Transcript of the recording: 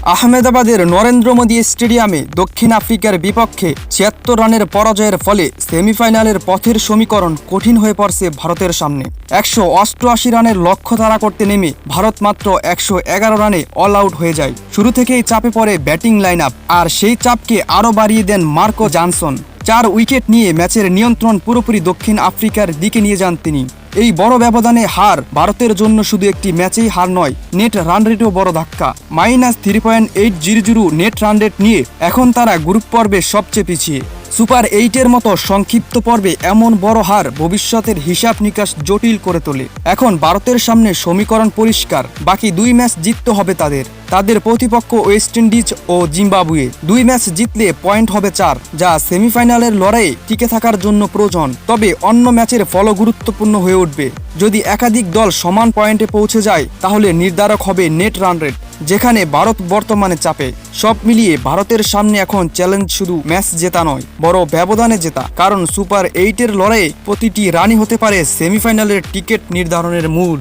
আহমেদাবাদের নরেন্দ্র মোদী স্টেডিয়ামে দক্ষিণ আফ্রিকার বিপক্ষে ৭৬ রানের পরাজয়ের ফলে সেমিফাইনালের পথের সমীকরণ কঠিন হয়ে পড়ছে ভারতের সামনে। ১৮৮ রানের লক্ষ্য তাড়া করতে নেমে ভারত মাত্র ১১১ রানে অল আউট হয়ে যায়। শুরু থেকেই চাপে পড়ে ব্যাটিং লাইন আপ, আর সেই চাপকে আরও বাড়িয়ে দেন মার্কো জনসন। ৪ উইকেট নিয়ে ম্যাচের নিয়ন্ত্রণ পুরোপুরি দক্ষিণ আফ্রিকার দিকে নিয়ে যান তিনি। এই বড় ব্যবধানে হার ভারতের জন্য শুধু একটি ম্যাচেই হার নয়, নেট রান রেটেও বড় ধাক্কা। -3.800 নেট রান রেট নিয়ে এখন তারা গ্রুপ পর্বে সবচেয়ে পিছিয়ে। সুপার 8-এর মতো সংক্ষিপ্ত পর্বে এমন বড় হার ভবিষ্যতের হিসাব নিকাশ জটিল করে তোলে। এখন ভারতের সামনে সমীকরণ পরিষ্কার, বাকি 2 ম্যাচ জিততে হবে তাদের প্রতিপক্ষ ওয়েস্ট ইন্ডিজ ও জিম্বাবুয়ে। 2 ম্যাচ জিতলে পয়েন্ট হবে 4, যা সেমিফাইনালের লড়াইয়ে টিকে থাকার জন্য প্রয়োজন। তবে অন্য ম্যাচের ফলও গুরুত্বপূর্ণ হয়ে উঠবে। যদি একাধিক দল সমান পয়েন্টে পৌঁছে যায়, তাহলে নির্ধারক হবে নেট রান রেট, যেখানে ভারত বর্তমানে চাপে। সব মিলিয়ে ভারতের সামনে এখন চ্যালেঞ্জ শুধু ম্যাচ জেতা নয়, বড় ব্যবধানে জেতা, কারণ সুপার 8-এর লড়াইয়ে প্রতিটি রানই হতে পারে সেমিফাইনালের টিকিট নির্ধারণের মূল।